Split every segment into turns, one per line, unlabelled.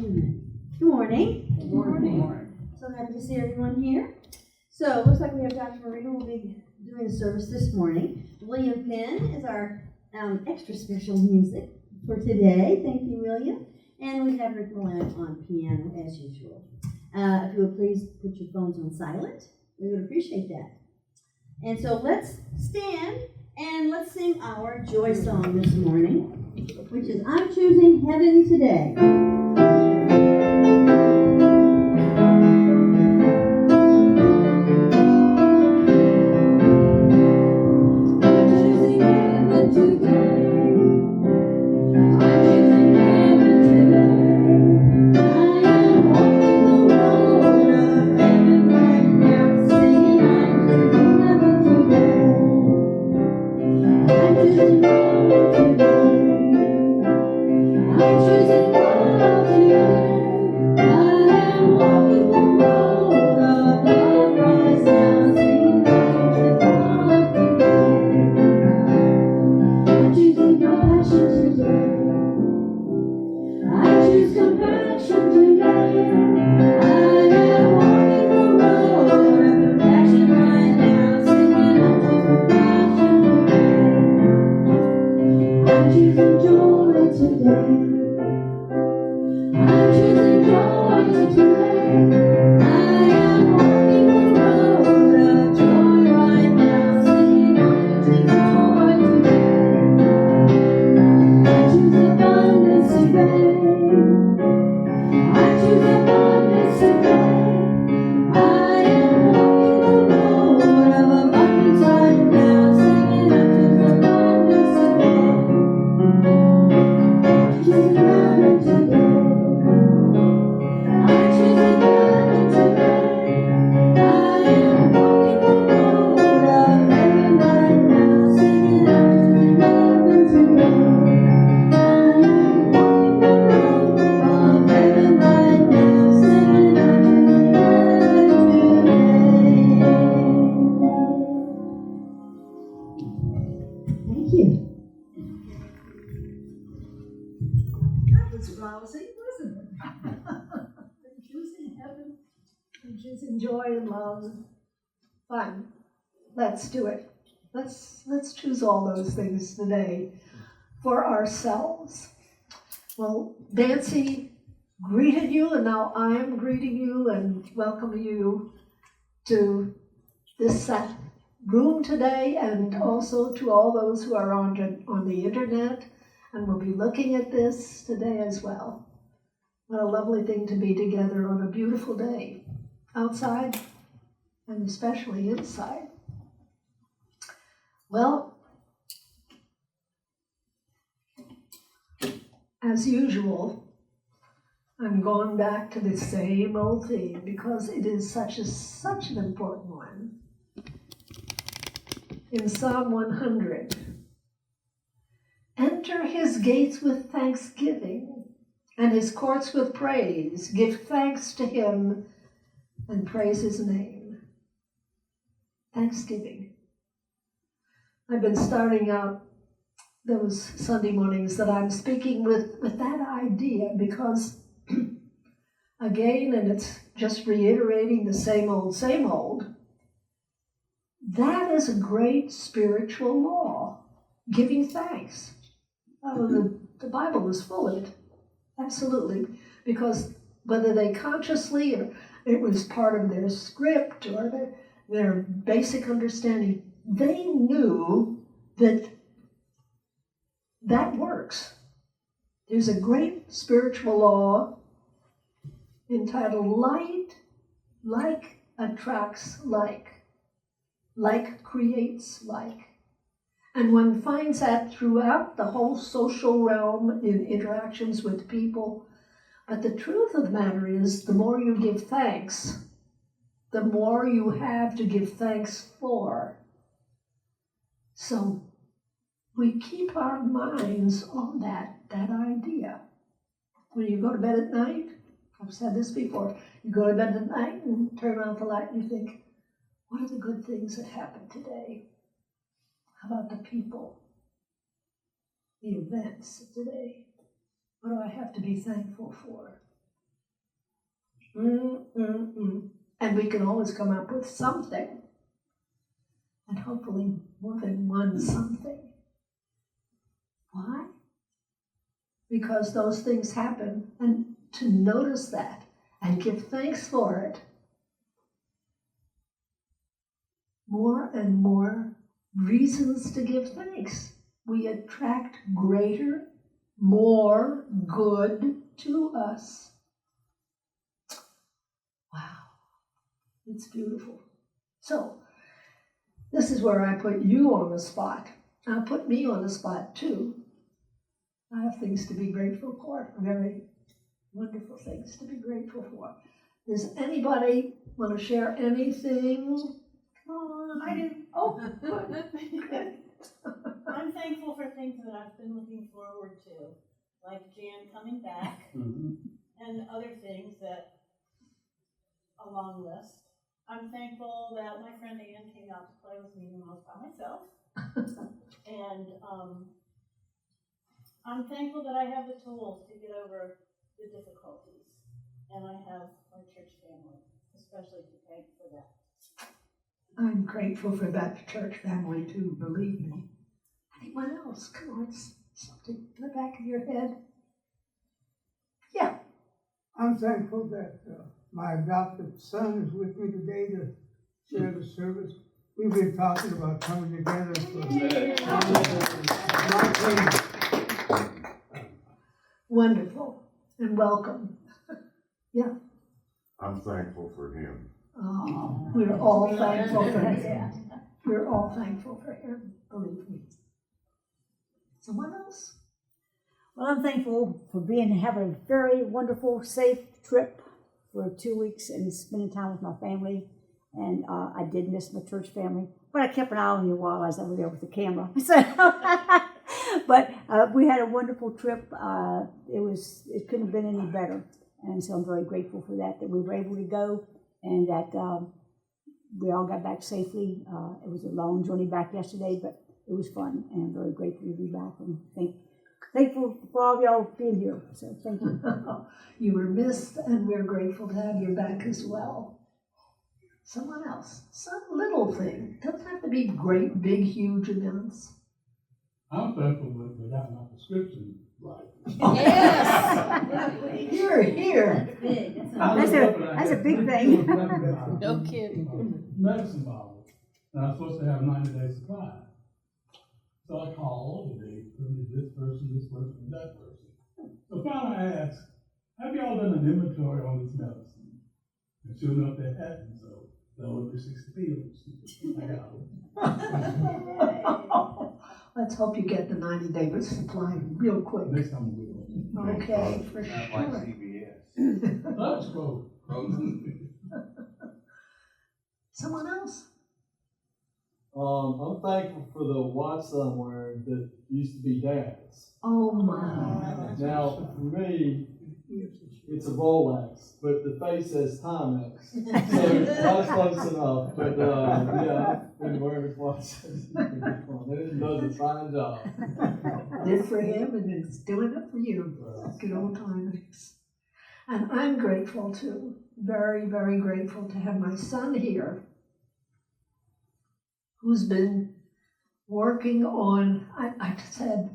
Good morning.
Good morning.
So happy to see everyone here. So it looks like we have Dr. Maurita will be doing the service this morning. William Penn is our extra special music for today. Thank you, William. And we have Rick Milano on piano as usual. If you would please put your phones on silent, we would appreciate that. And so let's stand and let's sing our joy song this morning, which is I'm Choosing Heaven Today.
Rousing, wasn't it? Choosing heaven, choosing joy and love. Fun. Let's do it. Let's choose all those things today for ourselves. Well, Nancy greeted you, and now I'm greeting you and welcoming you to this room today, and also to all those who are on the internet. And we'll be looking at this today as well. What a lovely thing to be together on a beautiful day, outside and especially inside. Well, as usual, I'm going back to the same old theme because it is such an important one. In Psalm 100, enter his gates with thanksgiving and his courts with praise. Give thanks to him and praise his name. Thanksgiving. I've been starting out those Sunday mornings that I'm speaking with that idea because, again, and it's just reiterating the same old, that is a great spiritual law, giving thanks. The Bible is full of it, absolutely, because whether they consciously or it was part of their script or their basic understanding, they knew that works. There's a great spiritual law entitled like attracts like creates like. And one finds that throughout the whole social realm in interactions with people. But the truth of the matter is, the more you give thanks, the more you have to give thanks for. So we keep our minds on that idea. When you go to bed at night, I've said this before, you go to bed at night and turn out the light and you think, what are the good things that happened today? How about the people, the events of today? What do I have to be thankful for? And we can always come up with something. And hopefully more than one something. Why? Because those things happen, and to notice that and give thanks for it, more and more reasons to give thanks. We attract greater, more good to us. Wow, it's beautiful. So, this is where I put you on the spot. Now put me on the spot too. I have things to be grateful for, very wonderful things to be grateful for. Does anybody want to share anything? Come on.
I do.
Oh, good.
I'm thankful for things that I've been looking forward to, like Jan coming back, and other things that, a long list. I'm thankful that my friend Ann came out to play with me when I was by myself. And I'm thankful that I have the tools to get over the difficulties. And I have my church family, especially to thank for that.
I'm grateful for that church family too, believe me. Anyone else? Come on, something in the back of your head. Yeah.
I'm thankful that my adopted son is with me today to share the service. We've been talking about coming together for
Wonderful and welcome. Yeah.
I'm thankful for him.
Oh, we're all thankful for him. We're all thankful for him, believe me. Someone else?
Well, I'm thankful for having a very wonderful, safe trip for 2 weeks and spending time with my family. And I did miss my church family, but I kept an eye on you while I was over there with the camera. So, but we had a wonderful trip. It couldn't have been any better. And so I'm very grateful for that we were able to go and that we all got back safely. It was a long journey back yesterday, but it was fun. And I'm very grateful to be back and thankful for all of y'all being here. So thank you.
You were missed, and we're grateful to have you back as well. Someone else, some little thing. Doesn't have to be great, big, huge amounts.
I'm thankful that I got my prescription right.
Yes!
Here.
Big.
That's a big thing.
No kidding.
Medicine bottle. And I'm supposed to have 90-day supply. So I called, and they put me this person, and that person. So finally I asked, have y'all done an inventory on this medicine? And sure enough, they hadn't, so they ordered 60 pills. I got them.
Let's hope you get the 90-day supply real quick.
Next time we will.
Okay, for
Not
sure.
like CVS.
That's cool.
Someone else?
I'm thankful for the watch that I'm wearing that used to be Dad's.
Oh my.
Now, for me, it's a Rolex, but the face says Timex. So not close enough, but yeah, I've been wearing this watch. It does a fine job.
Good for him, and it's doing it for you. Good old Timex. And I'm grateful too, very, very grateful to have my son here, who's been working on, I said,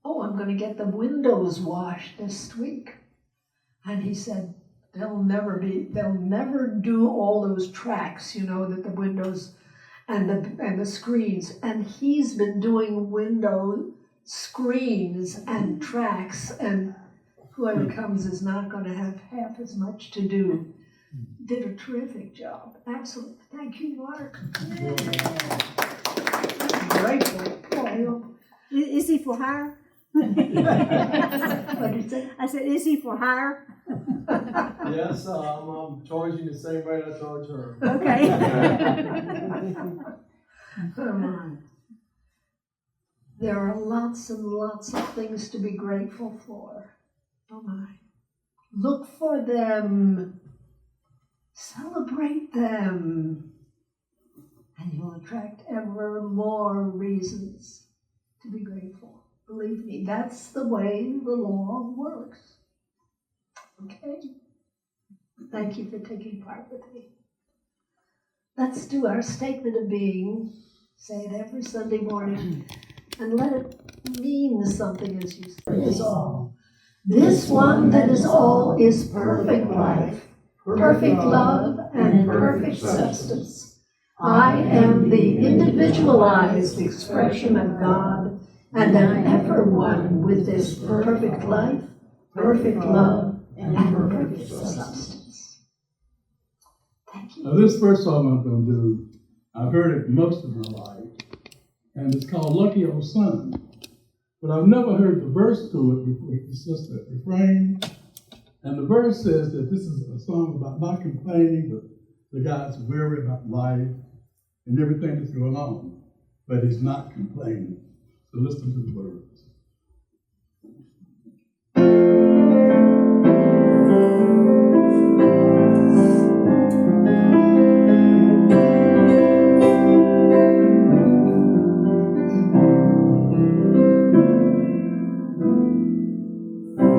oh, I'm going to get the windows washed this week. And he said, they'll never do all those tracks, that the windows and the screens. And he's been doing window screens and tracks, and whoever comes is not going to have half as much to do. Did a terrific job. Absolutely. Thank you, Mark. Grateful. Oh,
Is he for hire?
what did you say?
I said, is he for hire?
Yes, I'm charging the same rate I charge her.
Okay.
Come on. There are lots and lots of things to be grateful for. Oh my. Look for them. Celebrate them. And you'll attract ever more reasons to be grateful. Believe me, that's the way the law works. Okay? Thank you for taking part with me. Let's do our statement of being. Say it every Sunday morning and let it mean something as you say it is all. This one that is all is perfect life, perfect love, and perfect substance. I am the individualized expression of God, and am ever one with this perfect life, perfect love, and perfect substance. Thank you.
Now, this first song I'm going to do, I've heard it most of my life, and it's called Lucky Old Son. But I've never heard the verse to it before. It's just a refrain. And the verse says that this is a song about not complaining, but the guy's weary about life and everything that's going on. But he's not complaining. So listen to the words.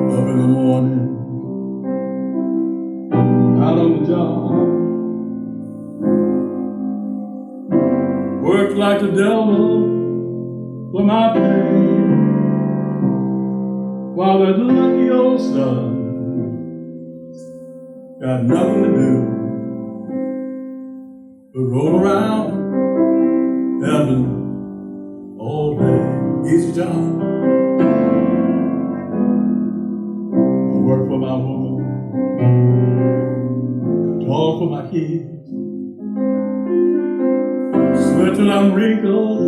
Up in the morning, out on the job, worked like the devil for my pay, while that lucky old son got nothing to do but roll around heaven all day. Easy job. Work for my woman, toil for my kids, sweat till I'm wrinkled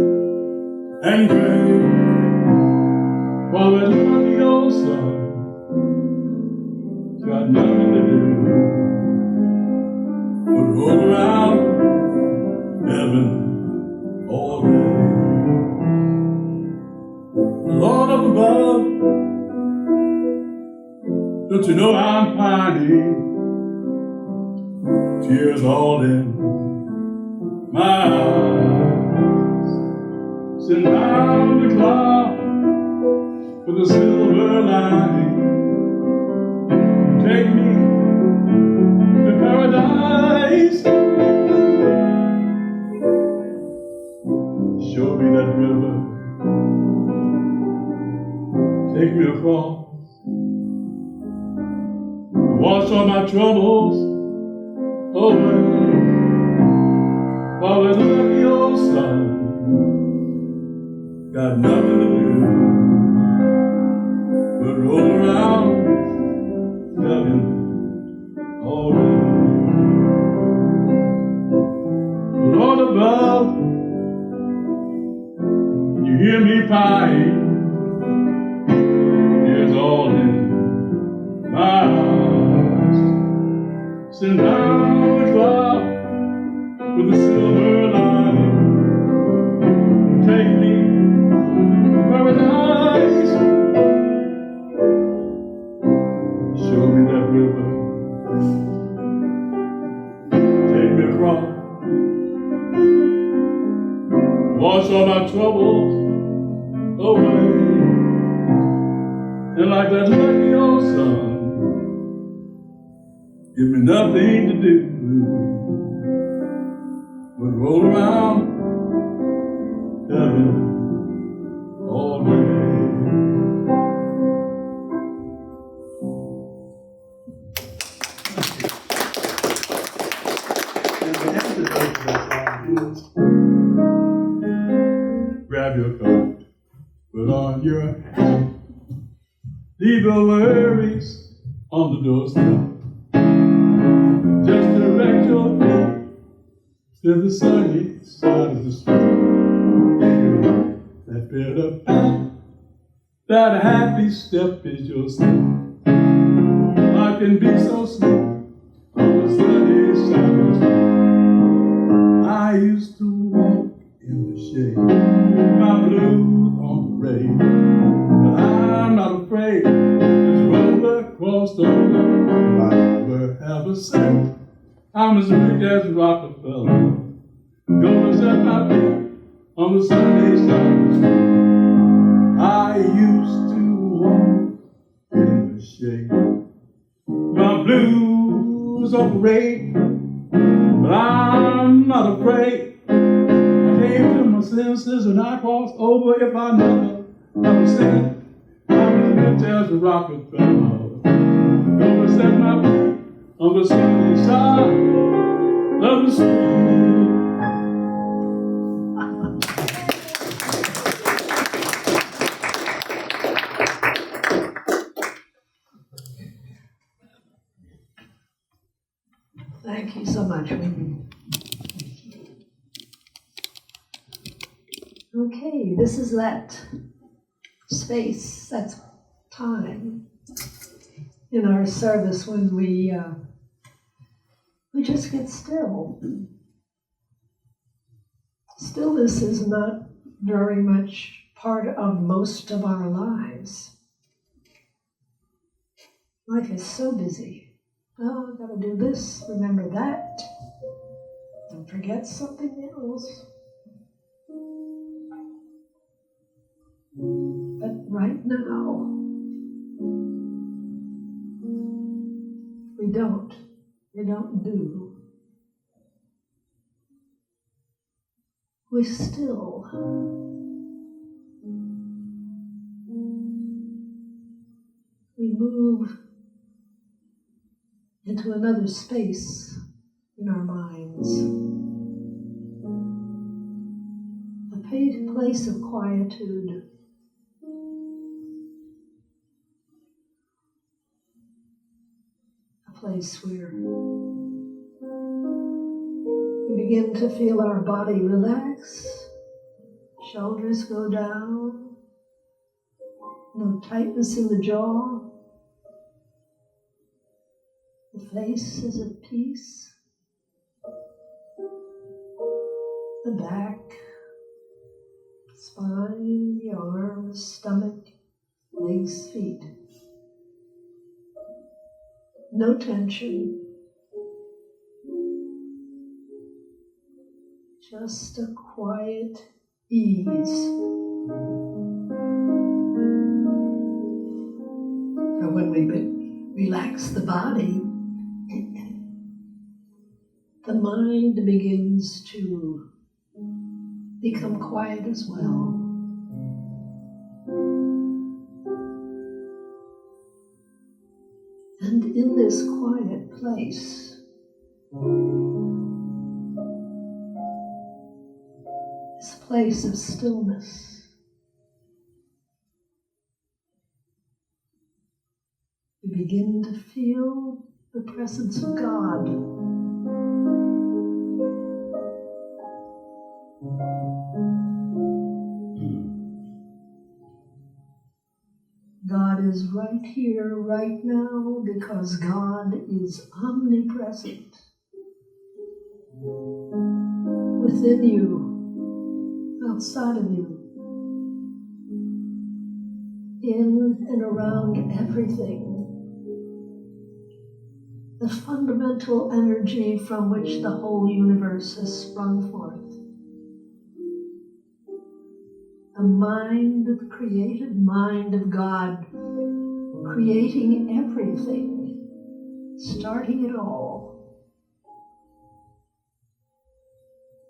and gray, while that lucky old son got nothing to do but roll around heaven all day. Lord up above, don't you know I'm pining? Tears all in my eyes. Send down the cloud with a silver lining. Take me to paradise. Show me that river. Take me across. Wash all my troubles away, while that lucky old son got nothing to do but roll around heaven all day. Lord above, you hear me crying, tears all in my eyes. Send down the cloud with a silver lining. Take me to paradise. Show me that river. Take me across. Wash all my troubles away. And like that lucky old son, give me nothing to do but roll around heaven all day. And the antidote to that song is grab your coat, put on your hat, leave your worries on the doorstep. Just direct your feet to the sunny side of the street. That bit of path, that happy step is your step. I can be so sweet on the sunny side of the street. I used to walk in the shade, my blues on the parade, but I'm not afraid. This roller across the road, I never have a cent. I'm as rich as Rockefeller, gonna set my feet on the sunny side of the street. I used to walk in the shade, my blues was on parade, but I'm not afraid. I came to my senses and I crossed over. If I never sing, I'm gonna tell the Rockefeller. Gonna set my feet on the sunny side of the street.
Thank you so much, Whitney. Okay, this is that space, that time in our service when we just get still. Stillness is not very much part of most of our lives. Life is so busy. Oh, I've got to do this, remember that. Don't forget something else. But right now, we don't do. We still. We move into another space in our minds. A place of quietude. A place where we begin to feel our body relax, shoulders go down, no tightness in the jaw. The face is at peace. The back, spine, the arms, stomach, legs, feet. No tension. Just a quiet ease. And when we relax the body, the mind begins to become quiet as well. And in this quiet place, this place of stillness, we begin to feel the presence of God. God is right here, right now, because God is omnipresent. Within you, outside of you, in and around everything. The fundamental energy from which the whole universe has sprung forth. The mind, the created mind of God, creating everything, starting it all,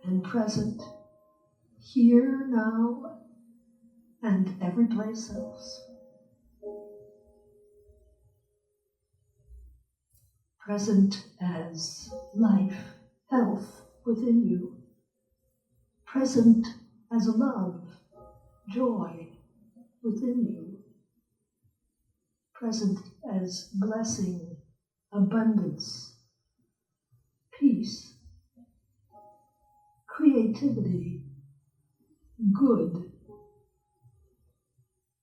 and present here, now, and every place else. Present as life, health within you. Present as love, joy within you, present as blessing, abundance, peace, creativity, good,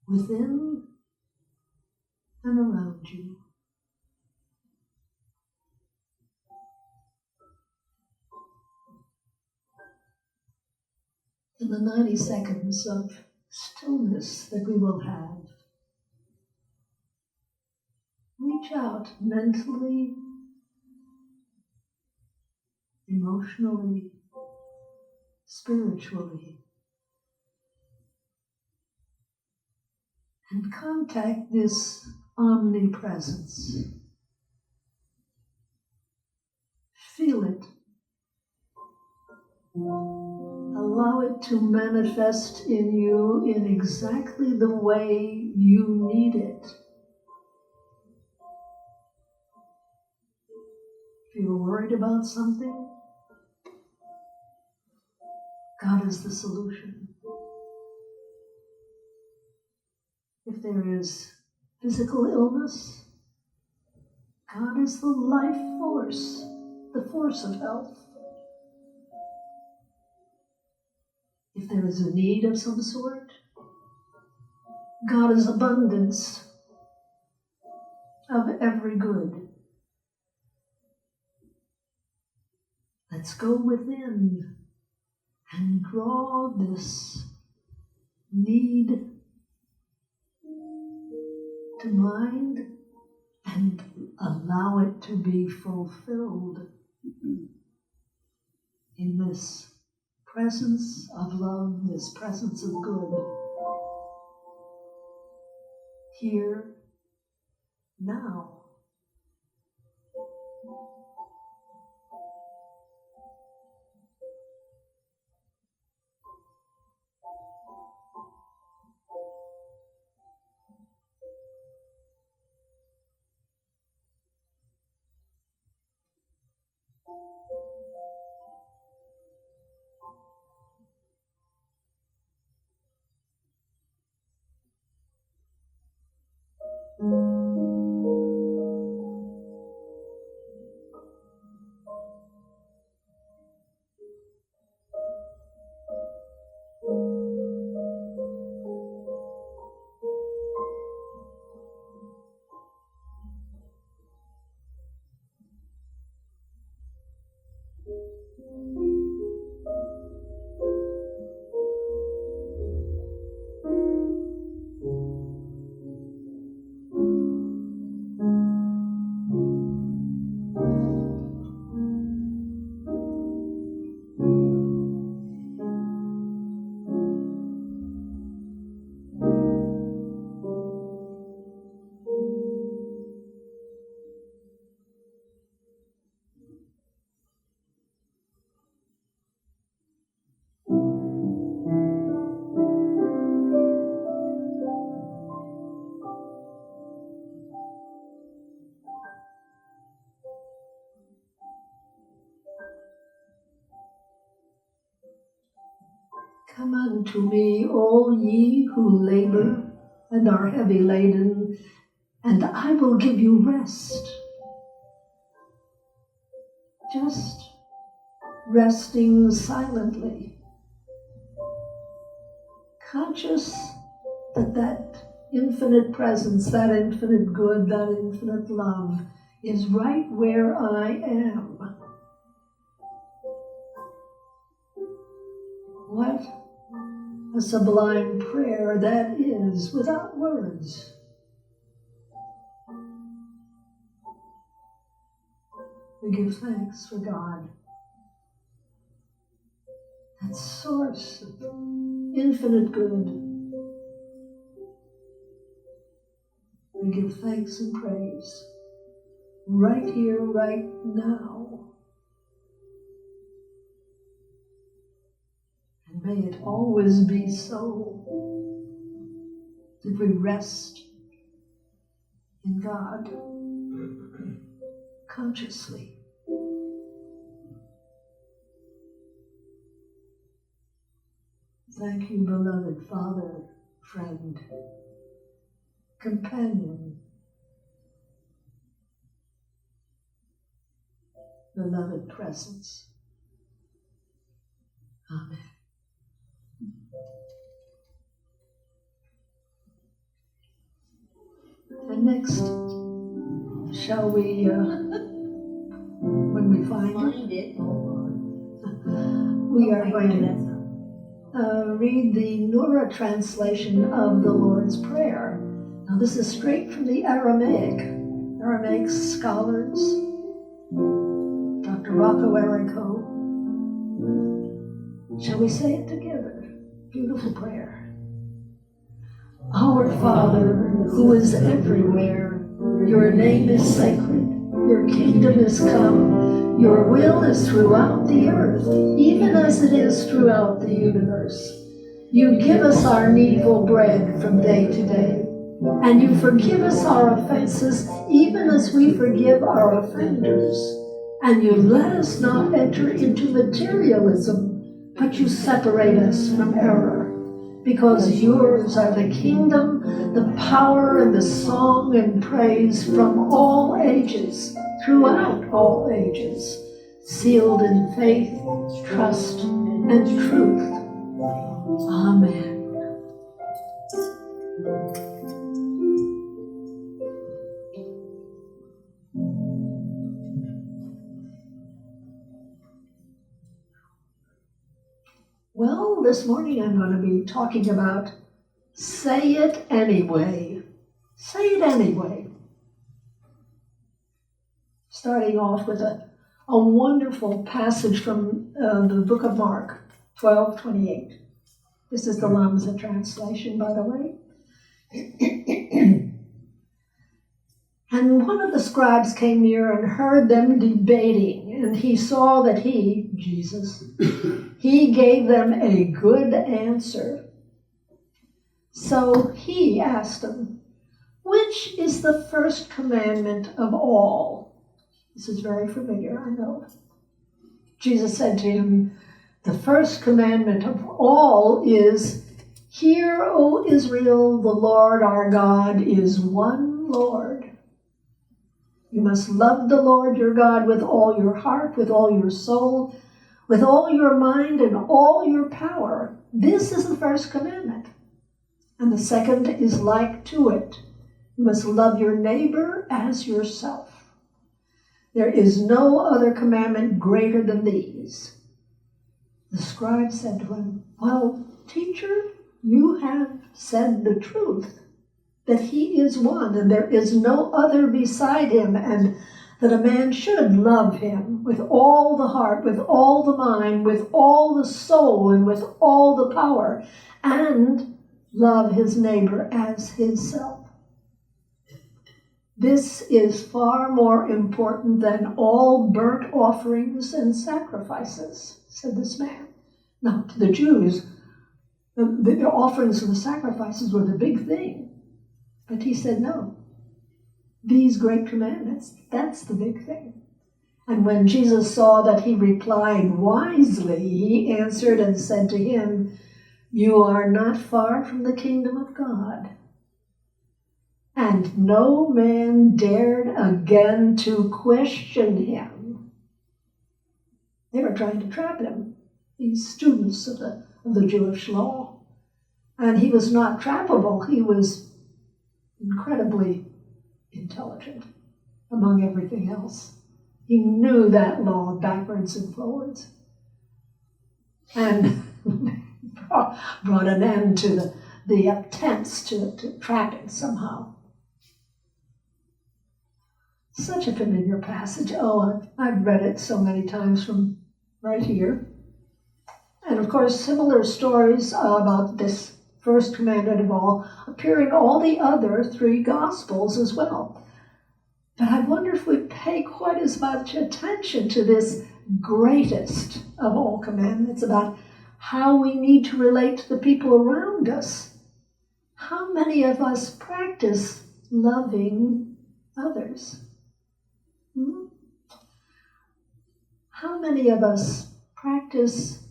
within and around you. In the 90 seconds of stillness that we will have, reach out mentally, emotionally, spiritually, and contact this omnipresence. Feel it. Allow it to manifest in you in exactly the way you need it. If you're worried about something, God is the solution. If there is physical illness, God is the life force, the force of health. If there is a need of some sort, God is abundance of every good. Let's go within and draw this need to mind and allow it to be fulfilled in this presence of love, this presence of good. Here, now. Come unto me, all ye who labor and are heavy laden, and I will give you rest. Just resting silently, conscious that that infinite presence, that infinite good, that infinite love is right where I am. What a sublime prayer that is, without words. We give thanks for God, that source of infinite good. We give thanks and praise right here, right now. And may it always be so that we rest in God consciously. Thank you, beloved Father, friend, companion, beloved presence. Amen. And next, shall we, when we find it, we are going to read the Nura translation of the Lord's Prayer. Now, this is straight from the Aramaic scholars, Dr. Rocco Errico. Shall we say it together? Beautiful prayer. Our Father, who is everywhere, your name is sacred. your kingdom is come. Your will is throughout the earth, even as it is throughout the universe. You give us our needful bread from day to day, and you forgive us our offenses, even as we forgive our offenders. And you let us not enter into materialism, but you separate us from error. Because yours are the kingdom, the power, and the song and praise from all ages, throughout all ages, sealed in faith, trust, and truth. Amen. Well, this morning I'm going to be talking about say it anyway. Say it anyway. Starting off with a wonderful passage from the book of Mark, 12:28. This is the Lamsa translation, by the way. And one of the scribes came near and heard them debating, and he saw that he, Jesus, he gave them a good answer. So he asked them, which is the first commandment of all? This is very familiar, I know. Jesus said to him, the first commandment of all is, hear, O Israel, the Lord our God is one Lord. You must love the Lord your God with all your heart, with all your soul, with all your mind, and all your power. This is the first commandment. And the second is like to it. You must love your neighbor as yourself. There is no other commandment greater than these. The scribe said to him, well, teacher, you have said the truth, that he is one, and there is no other beside him, and that a man should love him with all the heart, with all the mind, with all the soul, and with all the power, and love his neighbor as himself. This is far more important than all burnt offerings and sacrifices, said this man. Now, to the Jews, the offerings and the sacrifices were the big thing. But he said, no, these great commandments, that's the big thing. And when Jesus saw that he replied wisely, he answered and said to him, you are not far from the kingdom of God. And no man dared again to question him. They were trying to trap him, these students of the Jewish law. And he was not trappable. He was incredibly intelligent among everything else. He knew that law backwards and forwards. And brought an end to the attempts to trap him somehow. Such a familiar passage. Oh, I've read it so many times from right here. And of course, similar stories about this first commandment of all appear in all the other three Gospels as well. But I wonder if we pay quite as much attention to this greatest of all commandments about how we need to relate to the people around us. How many of us practice loving others? How many of us practice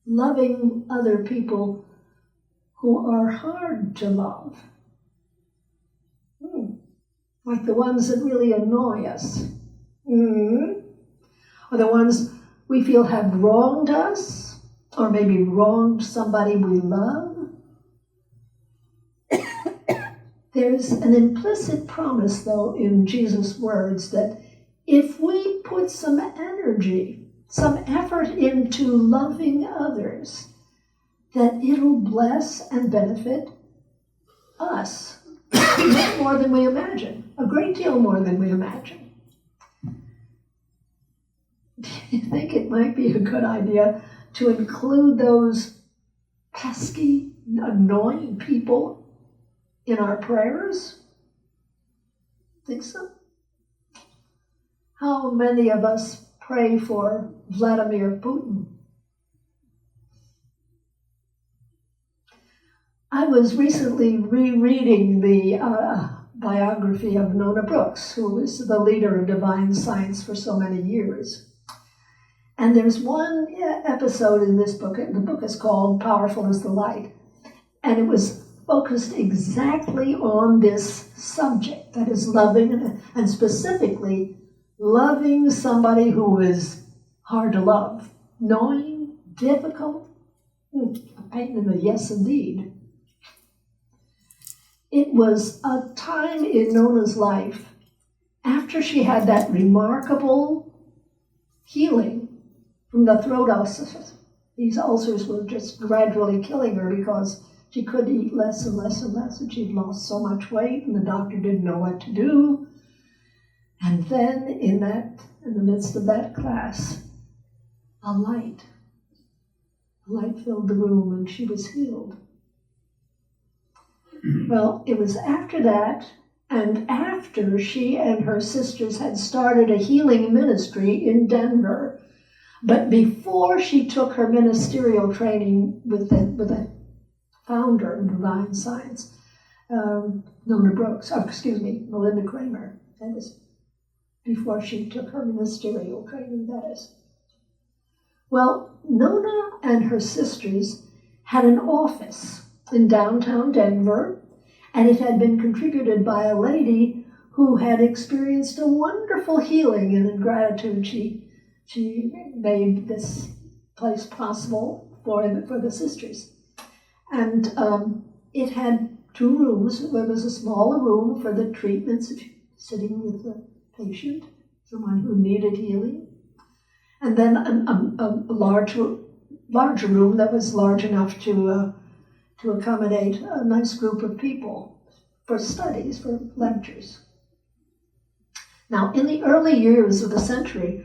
loving other people who are hard to love? Like the ones that really annoy us. Or the ones we feel have wronged us, or maybe wronged somebody we love. There's an implicit promise, though, in Jesus' words that if we put some energy, some effort into loving others, that it'll bless and benefit us much more than we imagine, a great deal more than we imagine. Do you think it might be a good idea to include those pesky, annoying people in our prayers? Think so? How many of us pray for Vladimir Putin? I was recently rereading the biography of Nona Brooks, who was the leader of Divine Science for so many years. And there's one episode in this book, and the book is called Powerful is the Light, and it was focused exactly on this subject, that is loving, and specifically loving somebody who is hard to love, annoying, difficult, a pain in the yes indeed. It was a time in Nona's life after she had that remarkable healing from the throat ulcers. These ulcers were just gradually killing her because she could eat less and less and less, and she'd lost so much weight, and the doctor didn't know what to do. And then in the midst of that class, a light filled the room, and she was healed. Well, it was after that, and after she and her sisters had started a healing ministry in Denver, but before she took her ministerial training with the founder of Divine Science, Melinda Kramer, that is, before she took her ministerial training, that is. Well, Nona and her sisters had an office in downtown Denver, and it had been contributed by a lady who had experienced a wonderful healing, and in gratitude she made this place possible for the sisters. And it had 2 rooms. There was a smaller room for the treatments, sitting with the patient, someone who needed healing, and then a larger room that was large enough to accommodate a nice group of people for studies, for lectures. Now, in the early years of the century,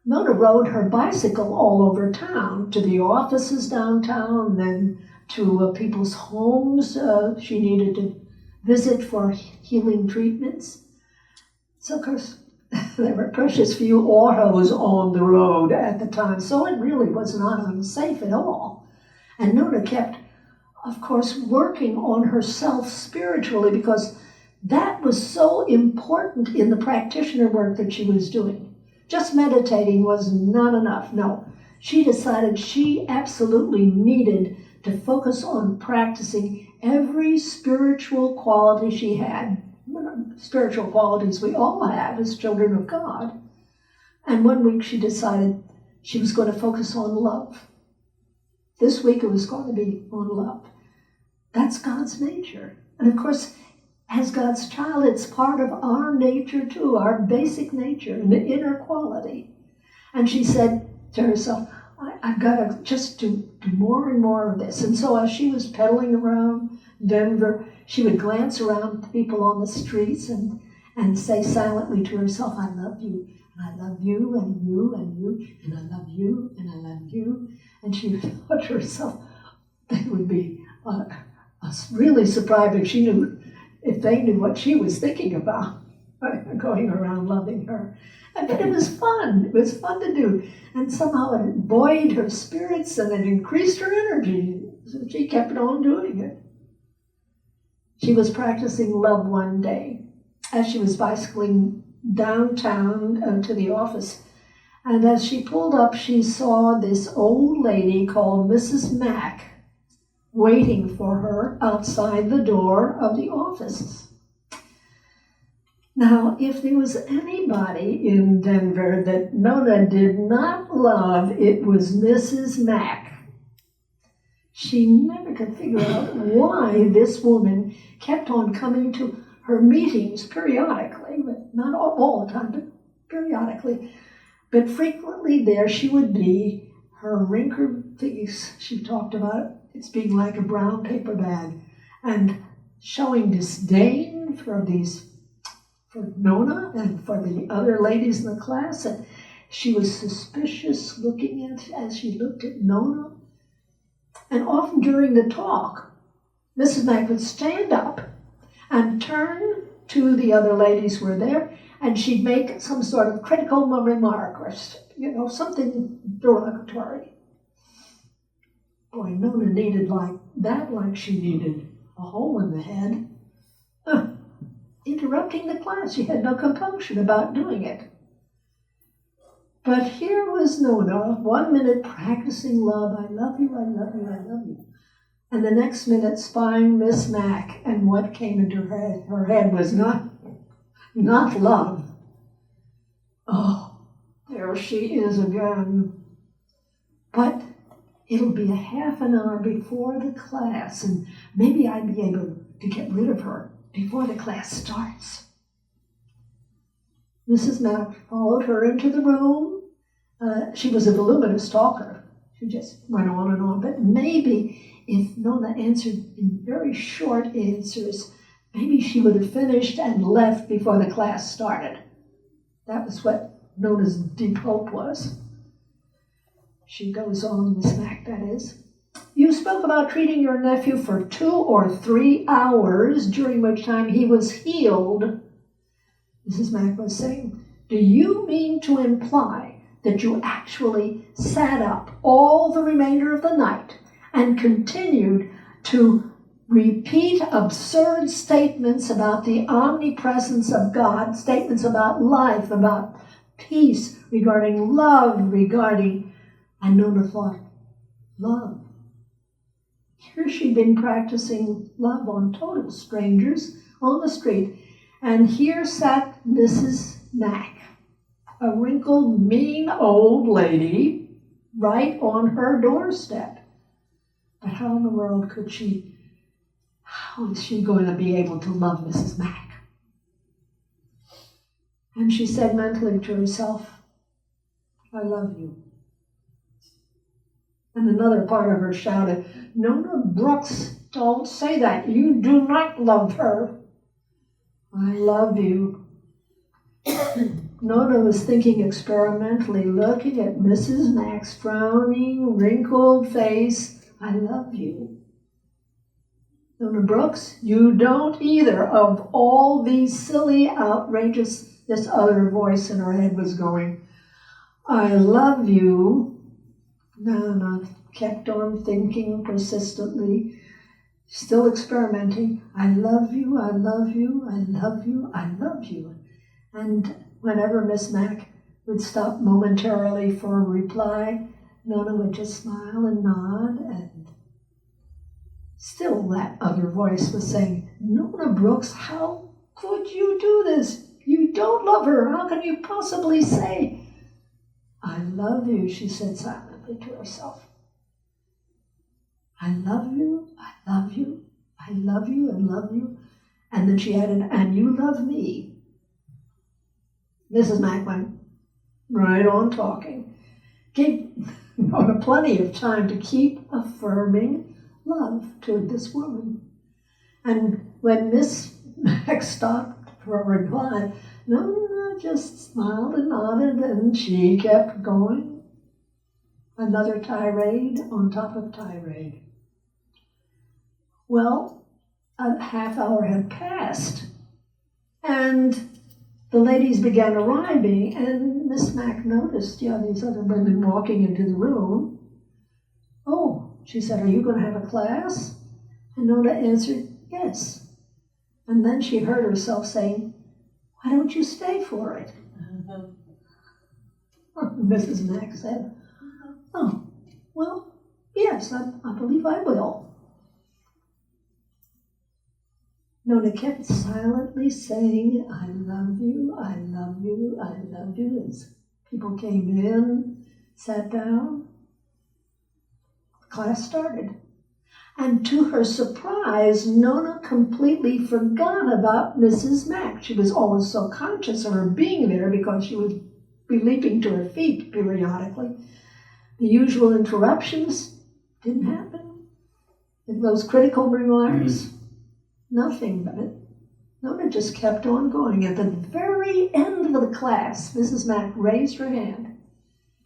Nona rode her bicycle all over town, to the offices downtown, then to people's homes she needed to visit for healing treatments. So, of course, there were precious few autos on the road at the time, so it really was not unsafe at all. And Nona kept, of course, working on herself spiritually, because that was so important in the practitioner work that she was doing. Just meditating was not enough. No, she decided she absolutely needed to focus on practicing every spiritual quality she had. Spiritual qualities we all have as children of God. And one week she decided she was going to focus on love. This week it was going to be on love. That's God's nature. And of course, as God's child, it's part of our nature too, our basic nature, and the inner quality. And she said to herself, I've got to just do more and more of this. And so as she was pedaling around Denver, she would glance around at people on the streets and say silently to herself, I love you, and I love you, and you, and you, and I love you, and I love you. And she thought to herself, they would be really surprised if they knew what she was thinking about, going around loving her. But it was fun. It was fun to do. And somehow it buoyed her spirits and it increased her energy. So she kept on doing it. She was practicing love one day as she was bicycling downtown to the office. And as she pulled up, she saw this old lady called Mrs. Mack waiting for her outside the door of the office. Now, if there was anybody in Denver that Nona did not love, it was Mrs. Mack. She never could figure out why this woman kept on coming to her meetings periodically, but not all the time, but periodically. But frequently there she would be, her wrinkled face, she talked about it's being like a brown paper bag, and showing disdain for Nona and for the other ladies in the class. And she was suspicious looking as she looked at Nona. And often during the talk, Mrs. Mack would stand up and turn to the other ladies who were there and she'd make some sort of critical remark or, something derogatory. Boy, Nona needed like she needed a hole in the head. Interrupting the class, she had no compunction about doing it. But here was Nona, 1 minute practicing love, I love you, I love you, I love you. And the next minute spying Miss Mack, and what came into her head was not love. Oh, there she is again. But it'll be a half an hour before the class, and maybe I'd be able to get rid of her before the class starts. Mrs. Mack followed her into the room. She was a voluminous talker. She just went on and on. But maybe if Nona answered in very short answers, maybe she would have finished and left before the class started. That was what Nona's deep hope was. She goes on, Miss Mack, that is. You spoke about treating your nephew for 2 or 3 hours, during which time he was healed. Mrs. Mack was saying, do you mean to imply that you actually sat up all the remainder of the night and continued to repeat absurd statements about the omnipresence of God, statements about life, about peace, regarding love, and Nona thought, love. Here she'd been practicing love on total strangers on the street, and here sat Mrs. Mack, a wrinkled, mean old lady, right on her doorstep. But how in the world how is she going to be able to love Mrs. Mack? And she said mentally to herself, I love you. And another part of her shouted, Nona Brooks, don't say that. You do not love her. I love you. Nona was thinking experimentally, looking at Mrs. Mack's frowning, wrinkled face. I love you. Nona Brooks, you don't either. Of all these silly, outrageous, this other voice in her head was going, I love you. Nona kept on thinking persistently, still experimenting. I love you, I love you, I love you, I love you. And whenever Miss Mack would stop momentarily for a reply, Nona would just smile and nod, and still that other voice was saying, Nona Brooks, how could you do this? You don't love her. How can you possibly say? I love you, she said silently to herself. I love you, I love you, I love you, and love you. And then she added, and you love me. Mrs. Mack went right on talking. Gave Nona plenty of time to keep affirming love to this woman. And when Miss Mack stopped for a reply, Nona just smiled and nodded, and she kept going. Another tirade on top of tirade. Well, a half hour had passed, and the ladies began arriving, and Miss Mack noticed, these other women walking into the room. Oh, she said, are you going to have a class? And Nona answered, yes. And then she heard herself saying, why don't you stay for it? Mrs. Mack said, oh, well, yes, I believe I will. Nona kept silently saying, I love you, I love you, I love you. As people came in, sat down, class started. And to her surprise, Nona completely forgot about Mrs. Mack. She was always so conscious of her being there because she would be leaping to her feet periodically. The usual interruptions didn't happen. And those critical remarks, nothing but it. Nona just kept on going. At the very end of the class, Mrs. Mack raised her hand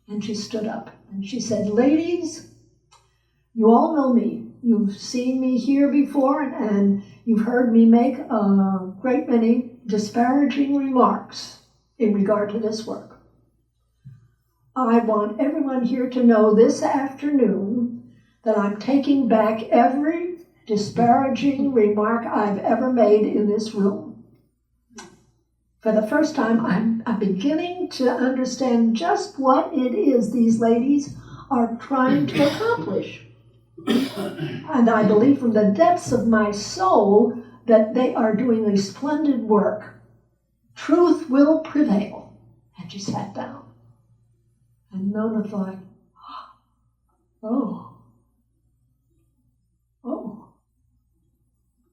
and she stood up and she said, ladies, you all know me. You've seen me here before, and you've heard me make a great many disparaging remarks in regard to this work. I want everyone here to know this afternoon that I'm taking back every disparaging remark I've ever made in this room. For the first time, I'm beginning to understand just what it is these ladies are trying to accomplish. And I believe from the depths of my soul that they are doing a splendid work. Truth will prevail. And she sat down. And Nona thought, oh.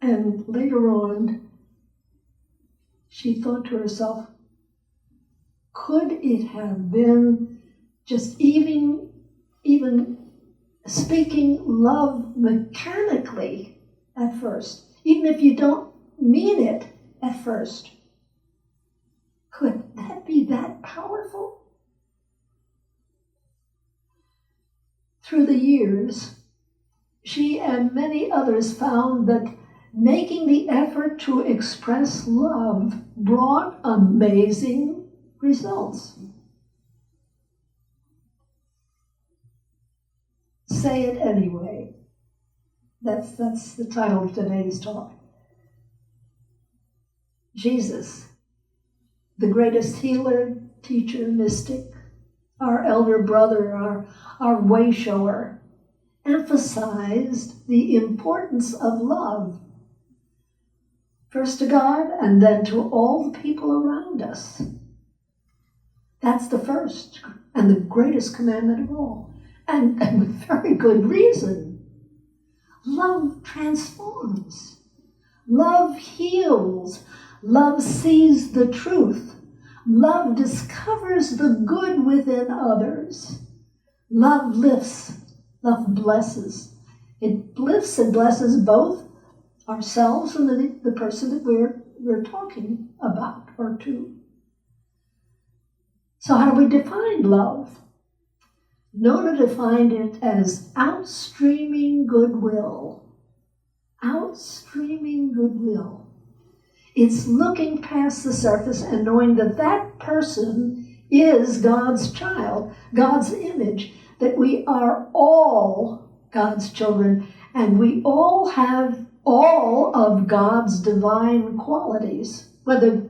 And later on, she thought to herself, could it have been just even speaking love mechanically at first, even if you don't mean it at first? Could that be that powerful? Through the years, she and many others found that making the effort to express love brought amazing results. Say it anyway. That's the title of today's talk. Jesus, the greatest healer, teacher, mystic, our elder brother, our way shower, emphasized the importance of love. First to God, and then to all the people around us. That's the first and the greatest commandment of all. And with very good reason. Love transforms. Love heals. Love sees the truth. Love discovers the good within others. Love lifts. Love blesses. It lifts and blesses both ourselves and the person that we're talking about or to. So how do we define love? Nona defined it as outstreaming goodwill. Outstreaming goodwill. It's looking past the surface and knowing that that person is God's child, God's image, that we are all God's children, and we all have all of God's divine qualities, whether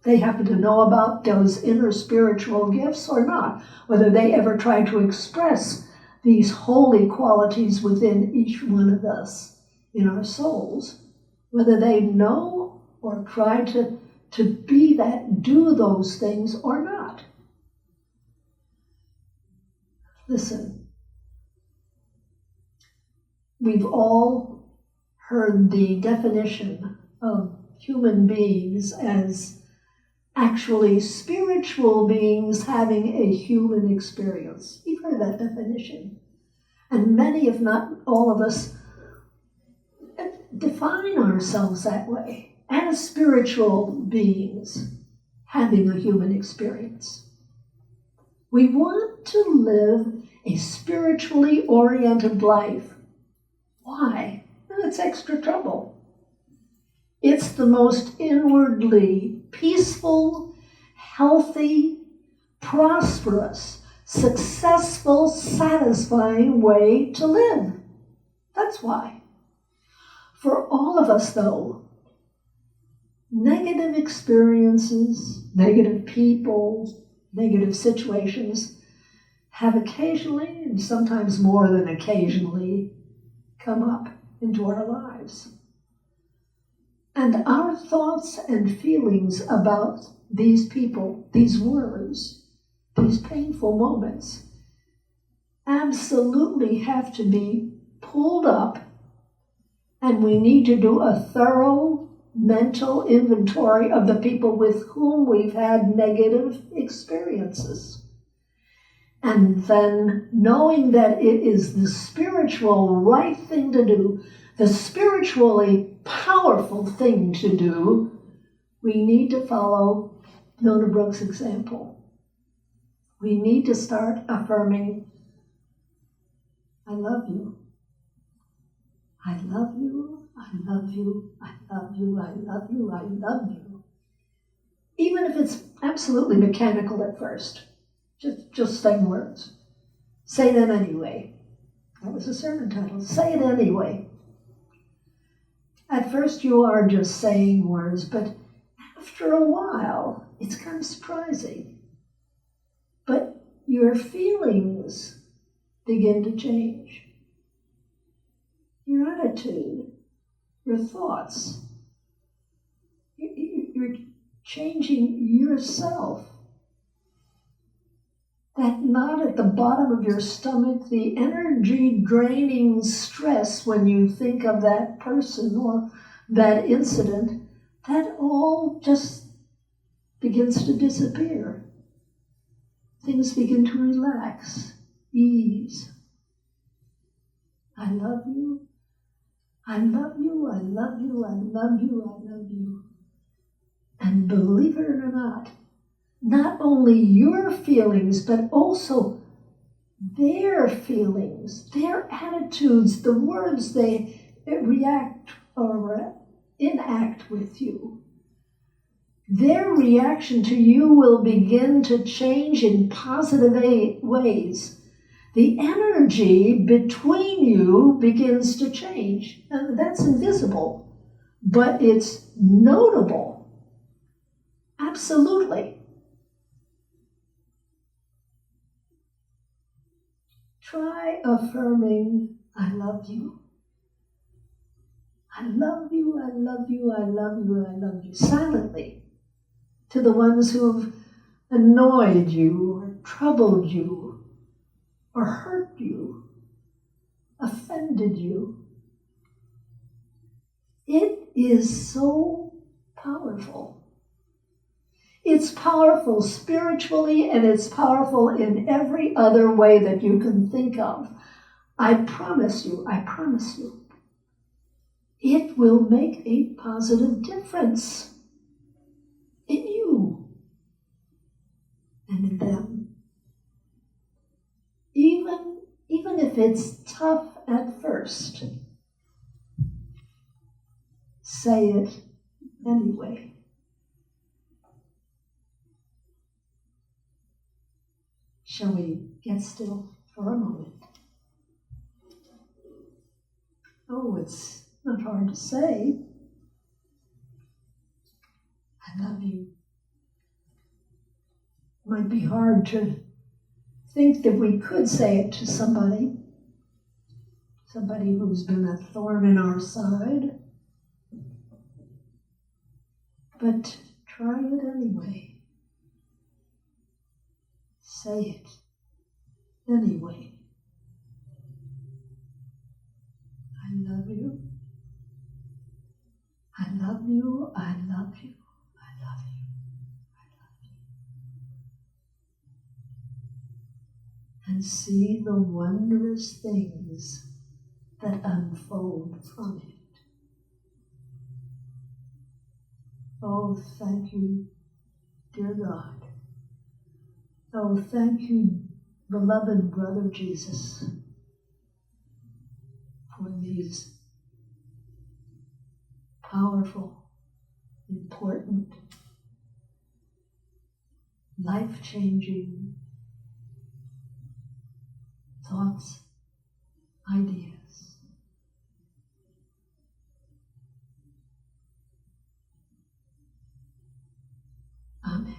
they happen to know about those inner spiritual gifts or not, whether they ever try to express these holy qualities within each one of us in our souls, whether they know or try to be that, do those things or not. Listen, we've all heard the definition of human beings as actually spiritual beings having a human experience. You've heard that definition. And many, if not all of us, define ourselves that way, as spiritual beings having a human experience. We want to live a spiritually oriented life. Why? It's extra trouble. It's the most inwardly peaceful, healthy, prosperous, successful, satisfying way to live. That's why. For all of us, though, negative experiences, negative people, negative situations have occasionally, and sometimes more than occasionally, come up into our lives. And our thoughts and feelings about these people, these words, these painful moments, absolutely have to be pulled up, and we need to do a thorough mental inventory of the people with whom we've had negative experiences. And then knowing that it is the spiritual right thing to do, the spiritually powerful thing to do, we need to follow Nona Brooks' example. We need to start affirming, I love you. I love you. I love you. I love you. I love you. I love you. even if it's absolutely mechanical at first. Just saying words. Say them anyway. That was a sermon title. Say it anyway. At first you are just saying words, but after a while, it's kind of surprising. But your feelings begin to change. Your attitude, your thoughts. You're changing yourself. That knot at the bottom of your stomach, the energy draining stress when you think of that person or that incident, that all just begins to disappear. Things begin to relax, ease. I love you. I love you. I love you. I love you. I love you. And believe it or not only your feelings, but also their feelings, their attitudes, the words they react or enact with you. Their reaction to you will begin to change in positive ways. The energy between you begins to change. And that's invisible, but it's notable. Absolutely. Try affirming, I love you. I love you, I love you, I love you, I love you. Silently. To the ones who have annoyed you or troubled you or hurt you, offended you. It is so powerful. It's powerful spiritually, and it's powerful in every other way that you can think of. I promise you, it will make a positive difference in you and in them. Even if it's tough at first, say it anyway. Shall we get still for a moment? Oh, it's not hard to say. I love you. It might be hard to think that we could say it to somebody who's been a thorn in our side. But try it anyway. Say it anyway. I love you. I love you. I love you. I love you. I love you. And see the wondrous things that unfold from it. Oh, thank you, dear God. Oh, thank you, beloved brother Jesus, for these powerful, important, life-changing thoughts, ideas. Amen.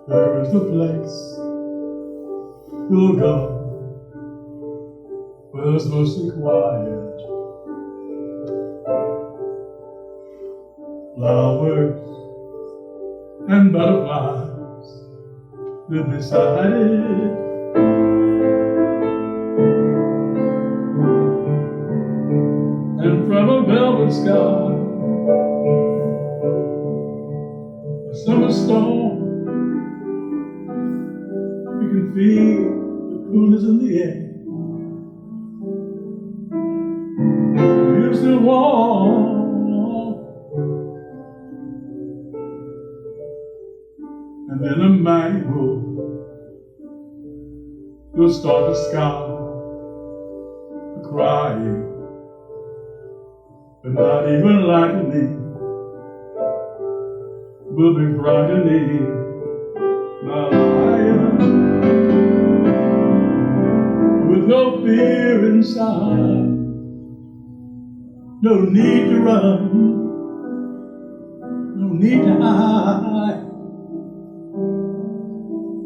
There is a place you'll go where it's mostly quiet. Flowers and butterflies live beside it. And from a velvet sky, a summer storm, you can feel the coolness in the air. You're still warm, and then a mango you'll start the sky crying, but not even lightning will be frightening my lion. With no fear inside, no need to run, no need to hide.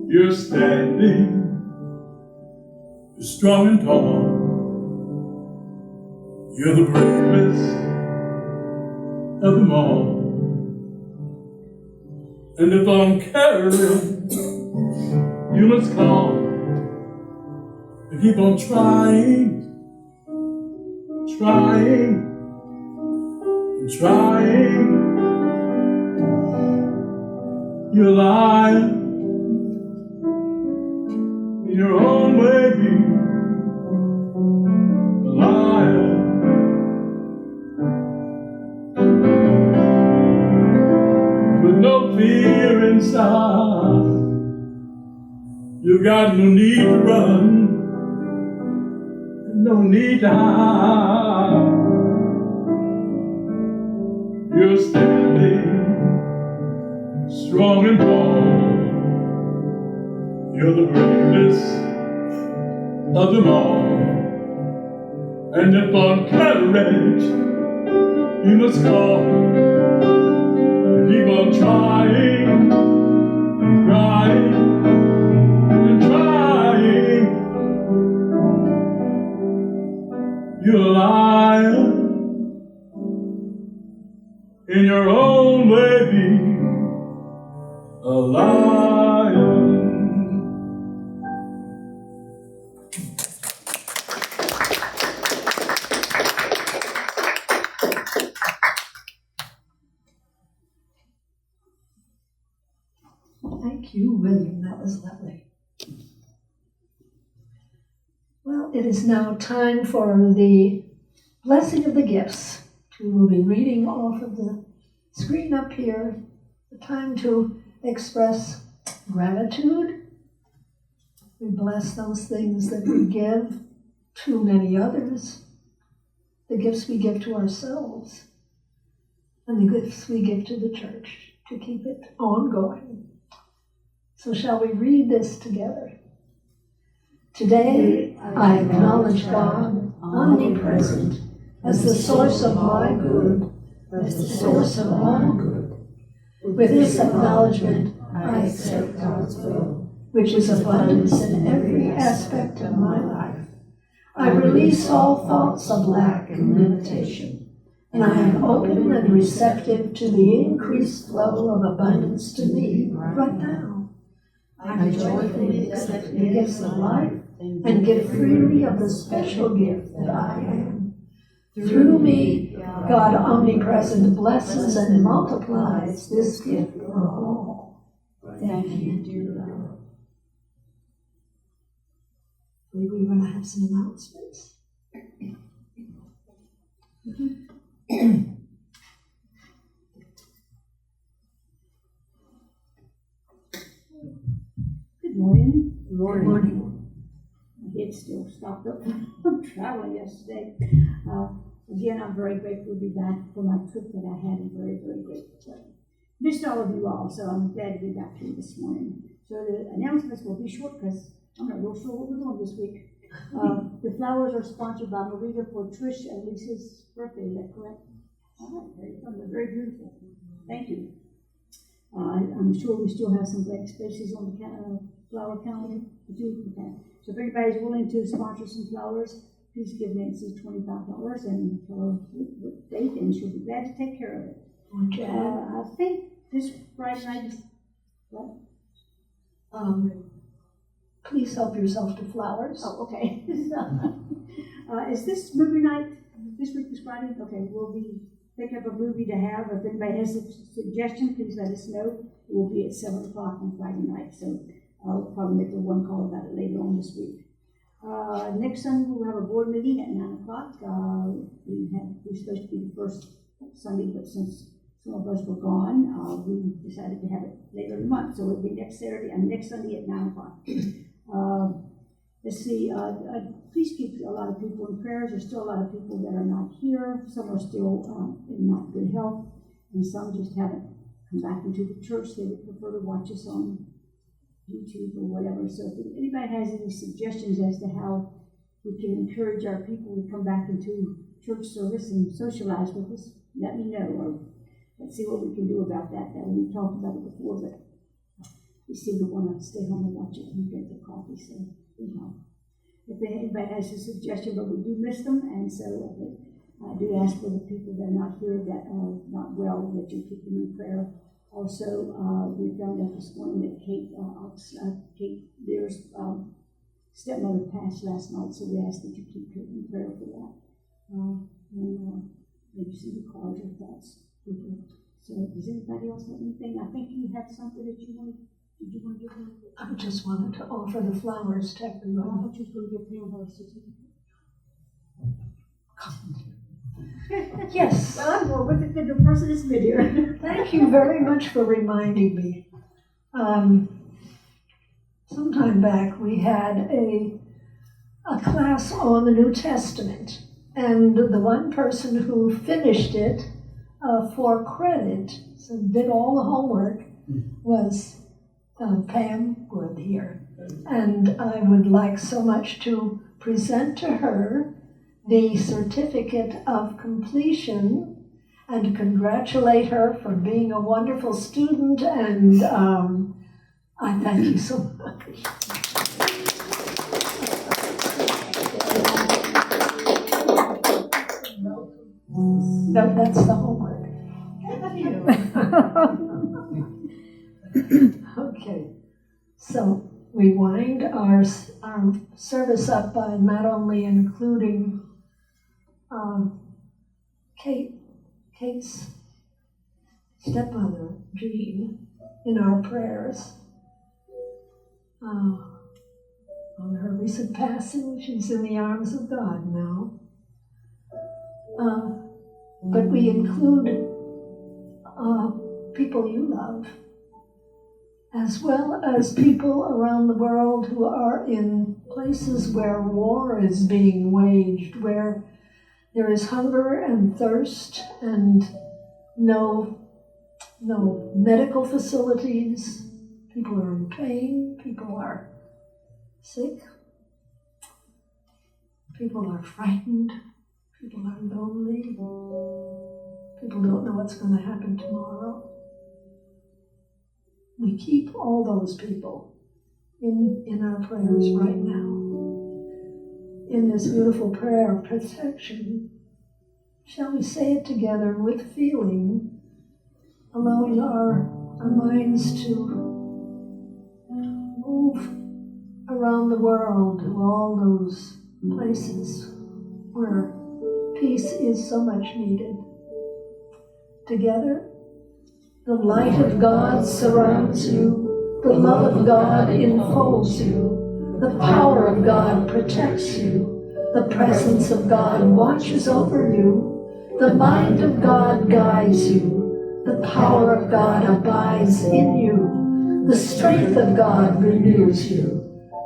You're standing strong and tall. You're the bravest of them all. And if I'm carrying, you must call and keep on trying, trying, and trying. You're lying in your own way, lying. With no fear inside, you got no need to run, no need to hide. You're standing strong and tall. You're the bravest of them all. And if on courage you must call, keep on trying, and crying, and trying. You're lying in your own way, be a lion.
Thank you, William. That was lovely. Well, it is now time for the blessing of the gifts. We will be reading off of the screen up here. The time to express gratitude. We bless those things that we give to many others, the gifts we give to ourselves, and the gifts we give to the church to keep it ongoing. So shall we read this together? Today I acknowledge God, omnipresent, as the source of my good, as the source of all good. With this acknowledgement, I accept God's will, which is abundance in every aspect of my life. I release all thoughts of lack and limitation, and I am open and receptive to the increased flow of abundance to me right now. I joyfully accept the gifts of life and give freely of the special gift that I am. Through me, God omnipresent blesses and multiplies this gift for all. Thank you, dear Lord. I believe we're going to have some announcements.
Good morning.
Good morning.
My head still stopped up from traveling yesterday. Again, I'm very grateful to be back for my trip that I had. I'm very, very grateful for it. Missed all of you all, so I'm glad to be back to you this morning. So the announcements will be short because I'm not real sure what we're doing this week. The flowers are sponsored by Maurita for Trish and Lisa's birthday. Is that correct? All right, very fun. They're very beautiful. Thank you. I'm sure we still have some blank spaces on the flower calendar. Okay. So if anybody's willing to sponsor some flowers, please give Nancy $25 and tell her what date, and she'll be glad to take care of it. I think this Friday night is what?
Please help yourself to flowers.
Oh, okay. Is this movie night this week is Friday? Okay, we'll be picking up a movie to have. If anybody has a suggestion, please let us know. It will be at 7 o'clock on Friday night, so I'll probably make a one call about it later on this week. Next Sunday we'll have a board meeting at 9 o'clock. We're supposed to be the first Sunday, but since some of us were gone, we decided to have it later in the month. So it'll be next Saturday and next Sunday at 9 o'clock. let's see, please keep a lot of people in prayers. There's still a lot of people that are not here. Some are still in not good health, and some just haven't come back into the church. They would prefer to watch us on YouTube or whatever. So if anybody has any suggestions as to how we can encourage our people to come back into church service and socialize with us, let me know, or let's see what we can do about that. We've talked about it before, but we seem to want to stay home and watch it and drink the coffee. So, if anybody has a suggestion, but we do miss them, and so I do ask for the people that are not here, that are not well, that you keep them in prayer. Also, we found out this morning that Kate Deere's stepmother passed last night, so we ask that you keep her in prayer for that. And maybe see the cards or thoughts with her. So, does anybody else have anything? I think you had something that you wanted. Did you want to give them?
I just wanted to offer the flowers to
I
everyone.
thought you were going to give Pam her certificate.
Yes,
Well, I'm more with it than the person that's been here.
thank you very much for reminding me. Some time back, we had a class on the New Testament, and the one person who finished it for credit, so did all the homework, was Pam Wood here. And I would like so much to present to her the certificate of completion and congratulate her for being a wonderful student, and I thank you so much. No, that's the homework. Okay, so we wind our service up by not only including Kate's stepmother, Jean, in our prayers on her recent passing. She's in the arms of God now. But we include people you love, as well as people around the world who are in places where war is being waged, where there is hunger and thirst and no medical facilities. People are in pain, people are sick, people are frightened, people are lonely, people don't know what's going to happen tomorrow. We keep all those people in our prayers right now. In this beautiful prayer of protection, shall we say it together with feeling, allowing our minds to move around the world to all those places where peace is so much needed. Together, the light of God surrounds you, the love of God enfolds you, the power of God protects you, the presence of God watches over you, the mind of God guides you, the power of God abides in you, the strength of God renews you.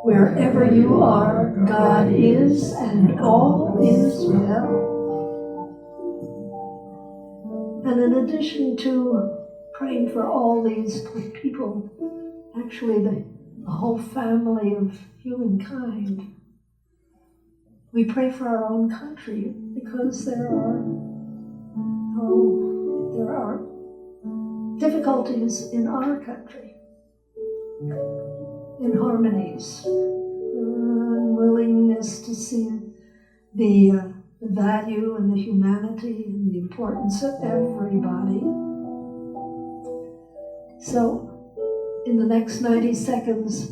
Wherever you are, God is, and all is well. And in addition to praying for all these people, actually the whole family of humankind, we pray for our own country, because there are difficulties in our country, inharmonies, unwillingness to see the value and the humanity and the importance of everybody. So, in the next 90 seconds,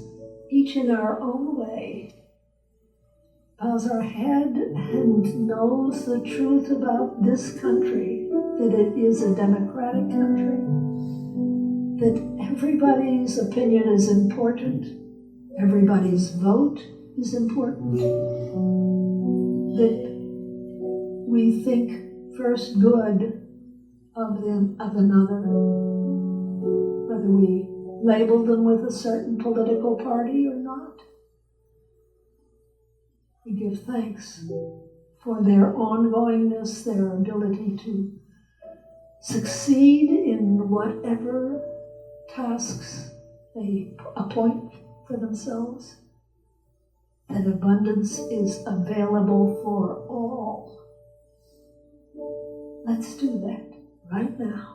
each in our own way, bows our head and knows the truth about this country, that it is a democratic country, that everybody's opinion is important, everybody's vote is important, that we think first good of another, whether we label them with a certain political party or not. We give thanks for their ongoingness, their ability to succeed in whatever tasks they appoint for themselves. That abundance is available for all. Let's do that right now.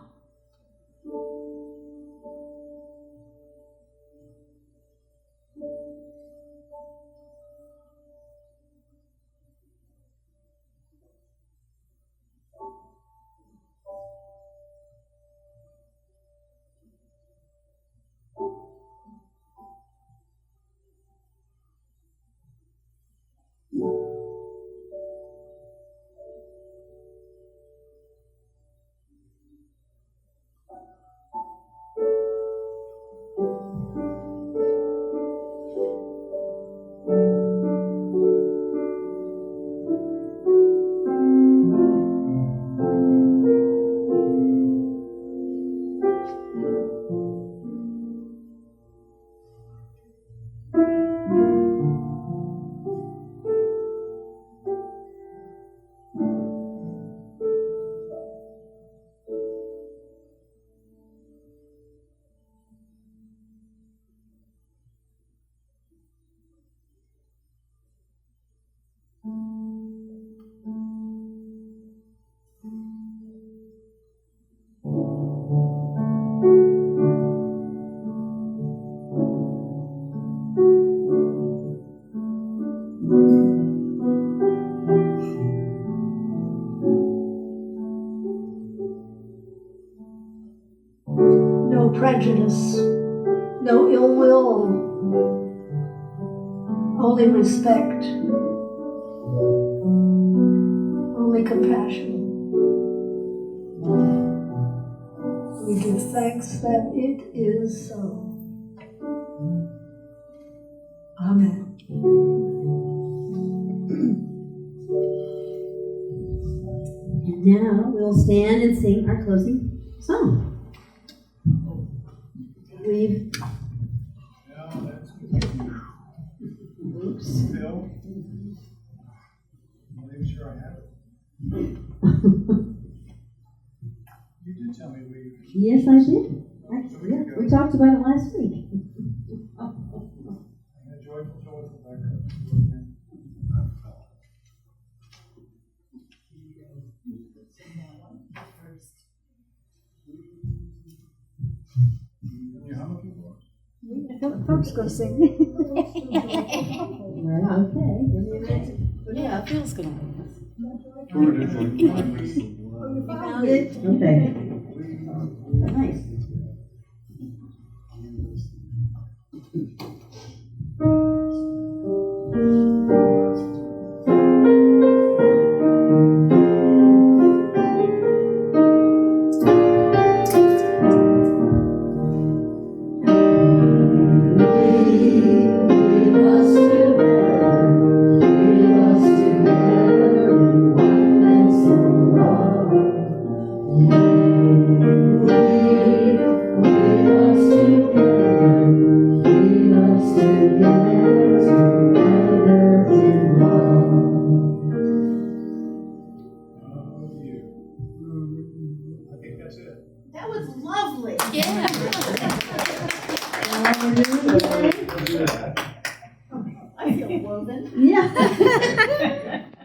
No prejudice, no ill will, only respect, only compassion. We give thanks that it is so. Amen.
And now we'll stand and sing our closing song. We've. Oops.
Phil, make sure I have it. You did tell me we.
Yes, I did. Yeah, we talked about it last week.
And a joyful, joyful back up. You hum a few more?
Folks gonna sing.
Well, okay. Give me a minute.
Yeah, Phil's gonna.
You found it? Okay. Nice.
That was lovely.
Yeah.
I feel woven.
Yeah.